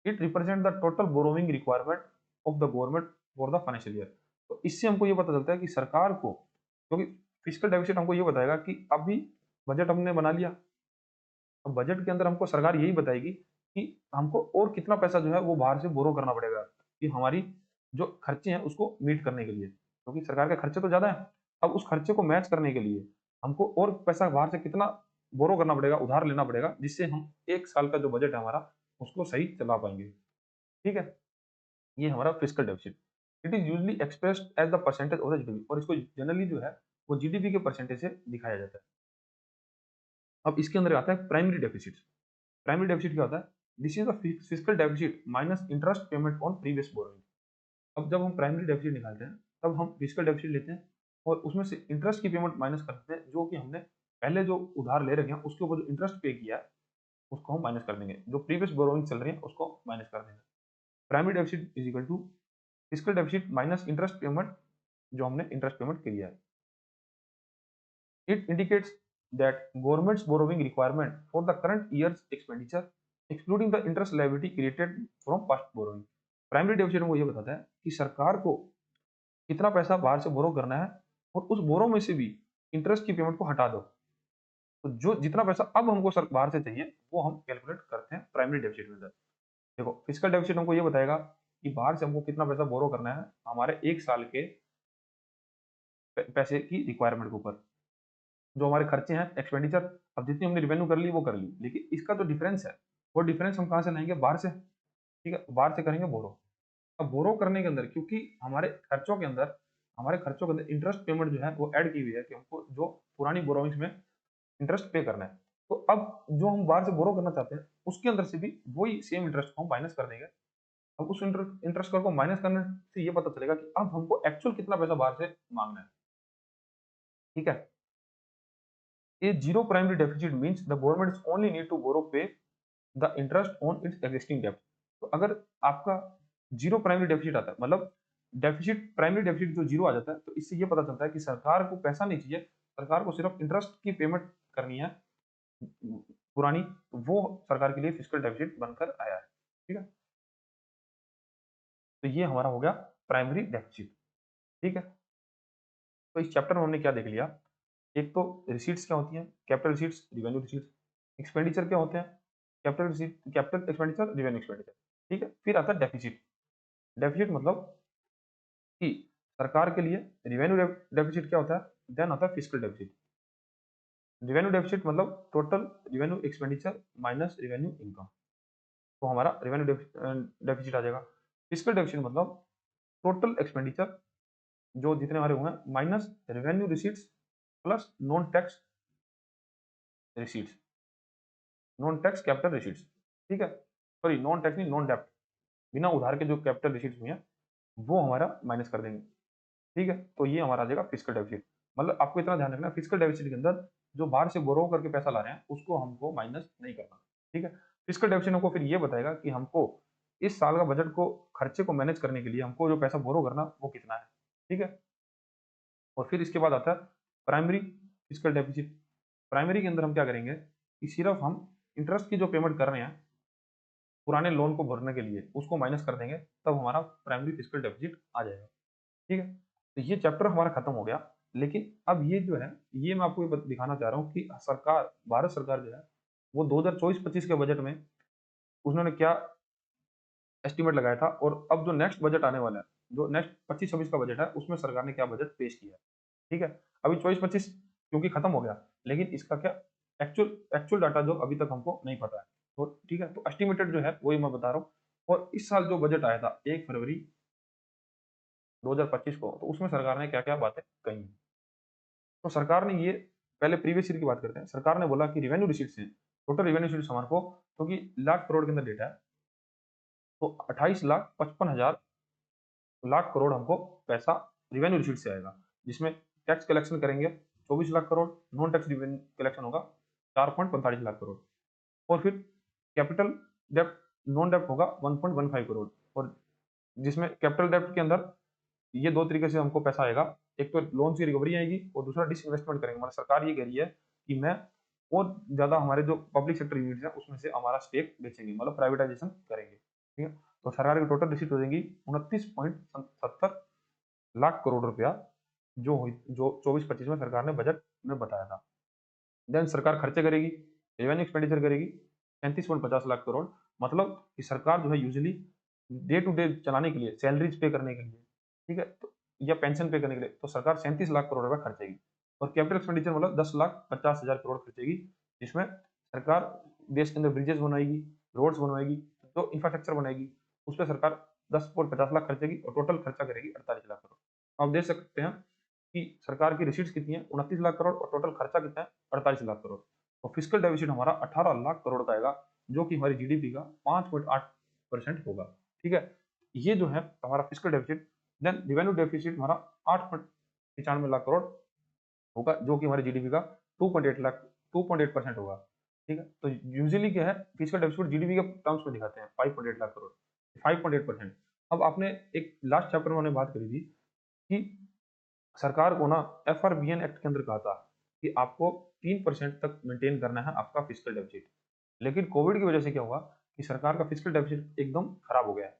It represent the total borrowing requirement of the government for the financial year. तो इससे हमको ये पता चलता है कि सरकार को, क्योंकि फिस्कल डेफिसिट हमको ये बताएगा कि अभी बजट हमने बना लिया, अब बजट के अंदर हमको सरकार यही बताएगी कि हमको और कितना पैसा जो है वो बाहर से बोरो करना पड़ेगा कि हमारी जो खर्चे हैं उसको मीट करने के लिए, क्योंकि सरकार के खर्चे तो ज्यादा है। अब उस खर्चे को मैच करने के लिए हमको और पैसा बाहर से कितना बोरो करना पड़ेगा, उधार लेना पड़ेगा, जिससे हम एक साल का जो बजट है हमारा उसको सही चला पाएंगे। ठीक है, ये हमारा fiscal deficit. It is usually expressed as the percentage of the GDP, और इसको जनरली जो है वो जीडीपी के परसेंटेज से दिखाया जाता है। अब इसके अंदर आता है प्राइमरी डेफिसिट। प्राइमरी डेफिसिट क्या होता है, this is the fiscal deficit minus interest payment on previous borrowing. अब जब हम प्राइमरी डेफिसिट निकालते हैं तब हम फिस्कल डेफिसिट लेते हैं और उसमें से इंटरेस्ट की पेमेंट माइनस करते हैं, जो कि हमने पहले जो उधार ले रखे हैं उसके ऊपर जो इंटरेस्ट पे किया है उसको हम माइनस कर देंगे, जो प्रीवियस बोरोइंग चल रही है उसको माइनस कर देंगे। Primary deficit is equal to fiscal deficit minus interest payment, जो हमने इंटरेस्ट पेमेंट किया है। It indicates that government's borrowing requirement for the current year's expenditure, excluding the interest liability created from past borrowing. Primary deficit वो ये बताता है कि सरकार को कितना पैसा बाहर से बोरो करना है और उस बोरो में से भी इंटरेस्ट की पेमेंट को हटा दो, तो जो जितना पैसा अब हमको सर बाहर से चाहिए वो हम कैलकुलेट करते हैं प्राइमरी डेफिसिट में। देखो फिस्कल डेफिसिट हमको ये बताएगा कि बाहर से हमको कितना पैसा बोरो करना है हमारे एक साल के पैसे की रिक्वायरमेंट के ऊपर, जो हमारे खर्चे हैं एक्सपेंडिचर, अब जितनी हमने रिवेन्यू कर ली वो कर ली, लेकिन इसका जो डिफरेंस है वो डिफरेंस हम कहाँ से लाएंगे, बाहर से। ठीक है, बाहर से करेंगे बोरो। अब बोरो करने के अंदर क्योंकि हमारे खर्चों के अंदर इंटरेस्ट पेमेंट जो है वो ऐड की हुई है कि हमको जो पुरानी बोरोइंग्स में इंटरेस्ट पे करना है, तो अब जो हम बाहर से बोरो करना चाहते हैं उसके अंदर से भी वही सेम इंटरेस्ट को हम माइनस कर देंगे अब उस इंटरेस्ट को माइनस करने से ये पता चलेगा कि अब हमको एक्चुअल कितना पैसा बाहर से मांगना है। ठीक है, a zero primary deficit means the government only need to borrow pay the interest on its existing डेब्ट। तो अगर आपका जीरो प्राइमरी डेफिसिट आता है, मतलब डेफिसिट प्राइमरी डेफिसिट जो जीरो आ जाता है, तो इससे ये पता चलता है कि सरकार को पैसा नहीं चाहिए, सरकार को सिर्फ इंटरेस्ट की पेमेंट करनी है पुरानी, तो वो सरकार के लिए फिस्कल डेफिसिट बनकर आया है। ठीक है, तो ये हमारा हो गया प्राइमरी डेफिसिट। ठीक है, तो इस चैप्टर में हमने क्या देख लिया, एक तो रिसीट्स क्या होती हैं, capital receipts, revenue receipts. Expenditure क्या होते हैं, capital receipt, capital expenditure, revenue expenditure. ठीक है, फिर आता है डेफिसिट। डेफिसिट मतलब कि सरकार के लिए रिवेन्यू डेफिसिट क्या होता है, देन आता है फिस्कल डेफिसिट। रिवेन्यू डेफिसिट मतलब total revenue expenditure minus revenue income, तो हमारा रिवेन्यू डेफिसिट आ जाएगा। फिस्कल डेफिसिट मतलब टोटल एक्सपेंडिचर जो जितने हमारे हुए हैं minus revenue receipts plus non tax receipts, non tax capital receipts. ठीक है, सॉरी नॉन टैक्स नहीं, नॉन डेप्ट, बिना उधार के जो कैपिटल रिसीट्स हुई हैं वो हमारा माइनस कर देंगे। ठीक है, तो ये हमारा आ जाएगा फिस्कल डेफिसिट। मतलब आपको इतना ध्यान रखना, फिस्कल डेफिसिट के अंदर जो बाहर से बोरो करके पैसा ला रहे हैं उसको हमको माइनस नहीं करना। ठीक है, फिस्कल डेफिसिट हमको फिर ये बताएगा कि हमको इस साल का बजट को, खर्चे को मैनेज करने के लिए हमको जो पैसा बोरो करना वो कितना है। ठीक है, और फिर इसके बाद आता है प्राइमरी फिस्कल डेफिसिट। प्राइमरी के अंदर हम क्या करेंगे कि सिर्फ हम इंटरेस्ट की जो पेमेंट कर रहे हैं पुराने लोन को भरने के लिए उसको माइनस कर देंगे, तब हमारा प्राइमरी फिस्कल डेफिसिट आ जाएगा। ठीक है, तो ये चैप्टर हमारा खत्म हो गया। लेकिन अब ये जो है, ये मैं आपको ये दिखाना चाह रहा हूँ कि सरकार, भारत सरकार जो है वो 2024-25 के बजट में उन्होंने क्या एस्टिमेट लगाया था, और अब जो नेक्स्ट बजट आने वाला है, जो नेक्स्ट 25-26 का बजट है, उसमें सरकार ने क्या बजट पेश किया है। ठीक है, अभी 24-25 क्योंकि खत्म हो गया, लेकिन इसका क्या एक्चुअल एक्चुअल डाटा जो अभी तक हमको नहीं पता है। तो ठीक है, तो एस्टिमेटेड जो है वही मैं बता रहा हूँ। और इस साल जो बजट आया था 1 फरवरी 2025 को, तो उसमें सरकार ने क्या क्या बातें कही हैं। तो सरकार ने ये, पहले प्रीवियस ईयर की बात करते हैं। सरकार ने बोला कि रिवेन्यू रिसीट से, टोटल रिवेन्यू रिसीट हमारे को, क्योंकि लाख करोड़ के अंदर डेटा है, तो 28,55,000 लाख करोड़ हमको पैसा रिवेन्यू रिसीट से आएगा, जिसमें टैक्स कलेक्शन करेंगे 24 lakh crore, non tax revenue collection होगा 4.45 लाख करोड़, और फिर कैपिटल डेप्ट, नॉन डेप्ट होगा 1.15 करोड़। और जिसमें कैपिटल डेप्ट के अंदर ये दो तरीके से हमको पैसा आएगा, एक तो लोन की रिकवरी आएगी और दूसरा डिसइन्वेस्टमेंट करेंगे। मतलब सरकार ये कह रही है कि मैं और ज्यादा हमारे जो पब्लिक सेक्टर यूनिट्स है उसमें से हमारा स्टेक बेचेंगे, मतलब प्राइवेटाइजेशन करेंगे। ठीक है, तो सरकार की टोटल रिसीट हो जाएगी 29.70 लाख करोड़ रुपया, जो हुई, जो 24-25 में सरकार ने बजट में बताया था। देन सरकार खर्चे करेगी, रेवेन्यू एक्सपेंडिचर करेगी 35.50 लाख करोड़। मतलब कि सरकार जो है यूजली डे टू डे चलाने के लिए, सैलरीज पे करने के लिए, ठीक है, तो या पेंशन पे करने के लिए, तो सरकार 37 लाख करोड़ रुपया खर्चेगी। और कैपिटल एक्सपेंडिचर मतलब 10,50,000 करोड़ खर्चेगी, जिसमें सरकार देश के अंदर ब्रिजेस बनवाएगी, रोड्स बनवाएगी, जो इंफ्रास्ट्रक्चर बनाएगी, उस पर सरकार 10.50 लाख खर्चेगी और टोटल खर्चा करेगी 48 लाख करोड़। आप देख सकते हैं कि सरकार की रिसीट्स कितनी है, 29 लाख करोड़, और टोटल खर्चा कितना है, 48 लाख करोड़। तो फिजिकल डेफिसिट हमारा 18 लाख करोड़ का आएगा, जो कि हमारी जीडीपी का 5.8% होगा। ठीक है, ये जो है हमारा physical deficit. Then revenue deficit हमारा 8.95 लाख करोड़ होगा, जो कि हमारी जीडीपी का 2.8% होगा। ठीक है, तो यूजुअली क्या है, फिजिकल डेफिसिट जीडीपी के टर्म्स में दिखाते हैं 5.8 लाख करोड़, 5.8%। अब आपने एक लास्ट चैप्टर में हमने बात करी थी कि सरकार को ना एफआरबीएन एक्ट के अंदर कहा था कि आपको 3% तक मेंटेन करना है आपका फिजिकल डेफिसिट। लेकिन कोविड की वजह से क्या हुआ कि सरकार का फिजिकल डेफिसिट एकदम खराब हो गया है।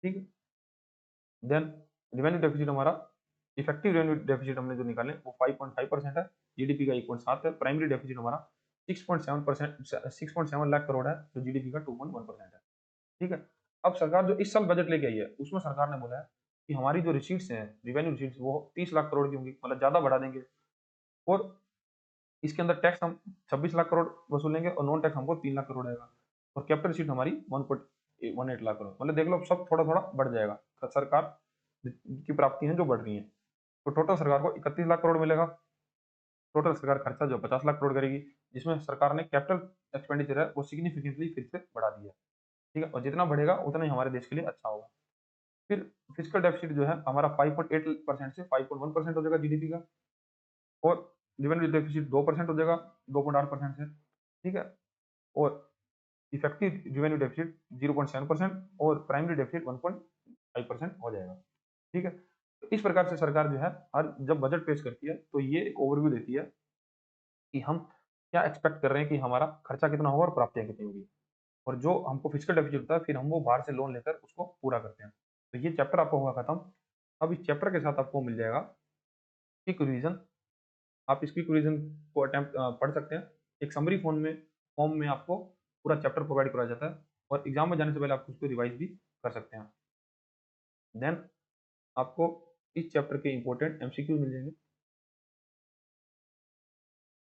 ठीक है, देन रिवेन्यू डेफिसिट हमारा, इफेक्टिव रेवेन्यू डेफिसिट हमने जो निकाले वो 5.5% है, जीडीपी का 1.7 है। प्राइमरी डेफिसिट हमारा 6.7 लाख करोड़ है, जो जीडीपी का 2.1% है। ठीक है, अब सरकार जो इस साल बजट लेके आई है उसमें सरकार ने बोला है कि हमारी जो रिसीट्स हैं, रिवेन्यू रिसीट्स, वो 30 लाख करोड़ की होंगी, मतलब ज्यादा बढ़ा देंगे। और इसके अंदर टैक्स हम 26 लाख करोड़ वसूलेंगे और नॉन टैक्स हमको 3 लाख करोड़ आएगा। और कैपिटल रिसीट हमारी 1.18 लाख करोड़, मतलब देख लो सब थोड़ा थोड़ा बढ़ जाएगा, सरकार की प्राप्ति है जो बढ़ रही है। तो टोटल सरकार को 31 लाख करोड़ मिलेगा। टोटल सरकार खर्चा जो 50 लाख करोड़ करेगी, जिसमें सरकार ने कैपिटल एक्सपेंडिचर है वो सिग्निफिकेंटली फिर से बढ़ा दिया। ठीक है, और जितना बढ़ेगा उतना ही हमारे देश के लिए अच्छा होगा। फिर फिजिकल डेफिसिट जो है हमारा 5.8% से 5.1% हो जाएगा जीडीपी का, और रेवेन्यू डेफिसिट 2% हो जाएगा 2.8% से, ठीक है, और इफेक्टिव रेवेन्यू डेफिसिट 0.7% और प्राइमरी डेफिसिट 1.5% हो जाएगा, ठीक है। तो इस प्रकार से सरकार जो है हर जब बजट पेश करती है तो ये एक ओवरव्यू देती है कि हम क्या एक्सपेक्ट कर रहे हैं कि हमारा खर्चा कितना होगा और प्राप्तियां कितनी होगी, और जो हमको फिजिकल डेफिसिट होता है फिर हम वो बाहर से लोन लेकर उसको पूरा करते हैं। तो ये चैप्टर आपका होगा खत्म। अब इस चैप्टर के साथ आपको मिल जाएगा क्विक रिवीजन। आप इस क्विक रिवीजन को अटेम्प्ट पढ़ सकते हैं। एक समरी फॉर्म में आपको पूरा चैप्टर प्रोवाइड कराया जाता है, और एग्जाम में जाने से पहले आप उसको रिवाइज भी कर सकते हैं। देन आपको इस चैप्टर के इंपॉर्टेंट एमसीक्यू मिल जाएंगे।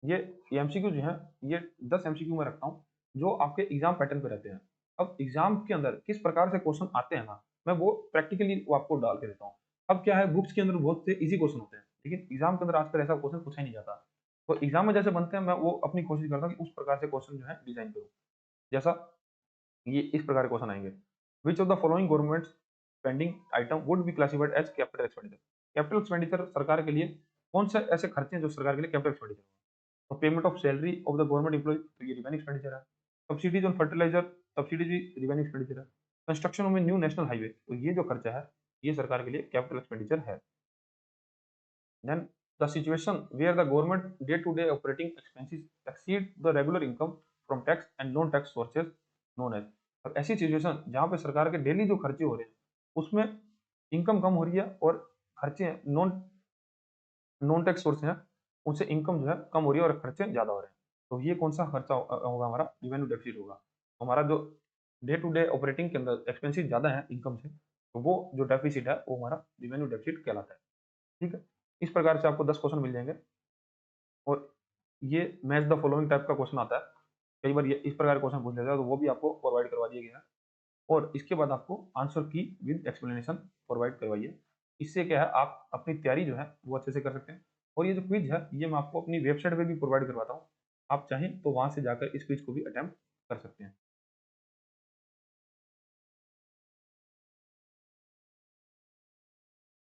ये एमसीक्यू जो है ये 10 एमसीक्यू में रखता हूँ जो आपके एग्जाम पैटर्न पे रहते हैं। अब एग्जाम के अंदर किस प्रकार से क्वेश्चन आते हैं ना, मैं वो प्रैक्टिकली वो आपको डाल के देता हूँ। अब क्या है, बुक्स के अंदर बहुत से इजी क्वेश्चन होते हैं, लेकिन एग्जाम के अंदर आजकल ऐसा क्वेश्चन पूछा ही नहीं जाता। तो एग्जाम में जैसे बनते हैं मैं वो अपनी कोशिश करता हूँ कि उस प्रकार से क्वेश्चन जो है डिजाइन करूँ। जैसा ये इस प्रकार के क्वेश्चन आएंगे, which of the following government spending item would be classified as capital expenditure. Capital expenditure सरकार के लिए कौन से ऐसे खर्चे हैं जो सरकार के लिए कैपिटल एक्सपेंडिचर। तो payment of salary of the government employ, तो ये रिवेन्यू एक्सपेंडिचर है। Subsidies on fertiliser, subsidies revenue expenditure है। Construction of new national highway, तो ये जो खर्चा है ये सरकार के लिए कैपिटल एक्सपेंडिचर है। Then the situation where the government day to day operating expenses exceed the regular income from tax and non tax sources known as. अब ऐसी सिचुएशन जहां पे सरकार के डेली जो खर्चे हो रहे हैं उसमें इनकम कम हो रही है, और खर्चे नॉन नॉन टैक्स सोर्स हैं उनसे इनकम जो है कम हो रही है और खर्चे ज्यादा हो रहे हैं। तो ये कौन सा खर्चा होगा, हमारा रिवेन्यू डेफिसिट होगा। हमारा जो डे टू डे ऑपरेटिंग के अंदर एक्सपेंसिस ज्यादा है इनकम से, तो वो जो डेफिसिट है वो हमारा रिवेन्यू डेफिसिट कहलाता है, ठीक है। इस प्रकार से आपको 10 क्वेश्चन मिल जाएंगे, और ये मैच द फॉलोइंग टाइप का क्वेश्चन आता है। कई बार ये इस प्रकार क्वेश्चन पूछ लेता है, तो वो भी आपको प्रोवाइड करवा दिया गया है, और इसके बाद आपको आंसर की विद एक्सप्लेनेशन प्रोवाइड करवाइए। इससे क्या है, आप अपनी तैयारी जो है वो अच्छे से कर सकते हैं। और ये जो क्विज है ये मैं आपको अपनी वेबसाइट पे भी प्रोवाइड करवाता हूँ, आप चाहें तो वहां से जाकर इस क्विज को भी अटेम्प्ट कर सकते हैं।